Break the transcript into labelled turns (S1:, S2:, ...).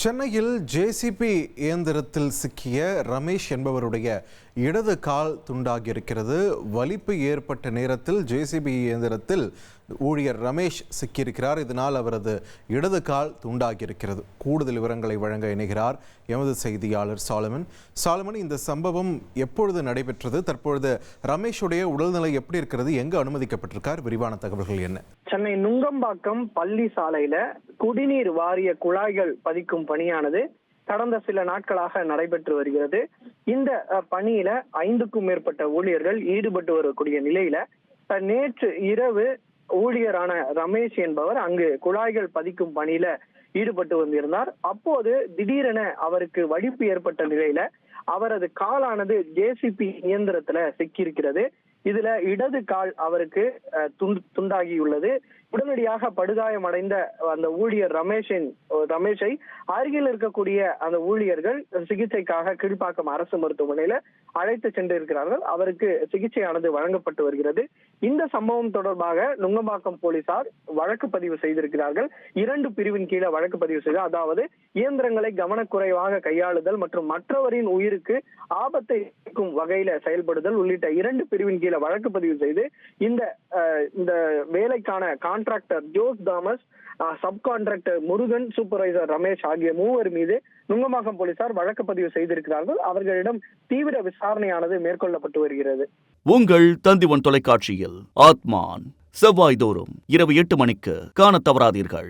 S1: சென்னையில் ஜேசிபி இயந்திரத்தில் சிக்கிய ரமேஷ் என்பவருடைய இடது கால் துண்டாகியிருக்கிறது. வலிப்பு ஏற்பட்ட நேரத்தில் ஜேசிபி இயந்திரத்தில் ஊழியர் ரமேஷ் சிக்கியிருக்கிறார். இதனால் அவரது இடது கால் துண்டாகியிருக்கிறது. கூடுதல் விவரங்களை வழங்க இணைகிறார் எமது செய்தியாளர் சாலமன். இந்த சம்பவம் எப்பொழுது நடைபெற்றது? தற்பொழுது ரமேஷுடைய உடல்நிலை எப்படி இருக்கிறது? எங்கு அனுமதிக்கப்பட்டிருக்கார்? விரிவான தகவல்கள் என்ன?
S2: சென்னை நுங்கம்பாக்கம் பள்ளி சாலையில குடிநீர் வாரிய குழாய்கள் பதிக்கும் பணியானது கடந்த சில நாட்களாக நடைபெற்று வருகிறது. இந்த பணியில 5க்கும் மேற்பட்ட ஊழியர்கள் ஈடுபட்டு வரக்கூடிய நிலையில நேற்று இரவு ஊழியரான ரமேஷ் என்பவர் அங்கு குழாய்கள் பதிக்கும் பணியில ஈடுபட்டு வந்திருந்தார். அப்போது திடீரென அவருக்கு வலிப்பு ஏற்பட்ட நிலையில அவரது காலானது ஜேசிபி இயந்திரத்துல சிக்கியிருக்கிறது. இதுல இடது கால் அவருக்கு துண்டாகியுள்ளது. உடனடியாக படுகாயம் அடைந்த அந்த ஊழியர் ரமேஷை அருகில் இருக்கக்கூடிய அந்த ஊழியர்கள் சிகிச்சைக்காக கீழ்ப்பாக்கம் அரசு மருத்துவமனையில அழைத்து சென்றிருக்கிறார்கள். அவருக்கு சிகிச்சையானது வழங்கப்பட்டு வருகிறது. இந்த சம்பவம் தொடர்பாக நுங்கம்பாக்கம் போலீசார் வழக்கு பதிவு செய்திருக்கிறார்கள். 2 பிரிவின் கீழே வழக்கு பதிவு செய்து, அதாவது இயந்திரங்களை கவனக்குறைவாக கையாளுதல் மற்றும் மற்றவரின் உயிருக்கு ஆபத்தை வகையில செயல்படுதல் உள்ளிட்ட 2 பிரிவின் கீழே வழக்கு பதிவு செய்து இந்த வேலைக்கான contractor Jose Thomas, sub contractor Murugan, supervisor Ramesh ஆகிய 3 மீது நுங்கம்பாக்கம் போலீசார் வழக்கு பதிவு செய்திருக்கிறார்கள். அவர்களிடம் தீவிர விசாரணையானது மேற்கொள்ளப்பட்டு வருகிறது.
S3: உங்கள் தந்திவன் தொலைக்காட்சியில் ஆத்மான் செவ்வாய்தோறும் இரவு 8 மணிக்கு காண தவறாதீர்கள்.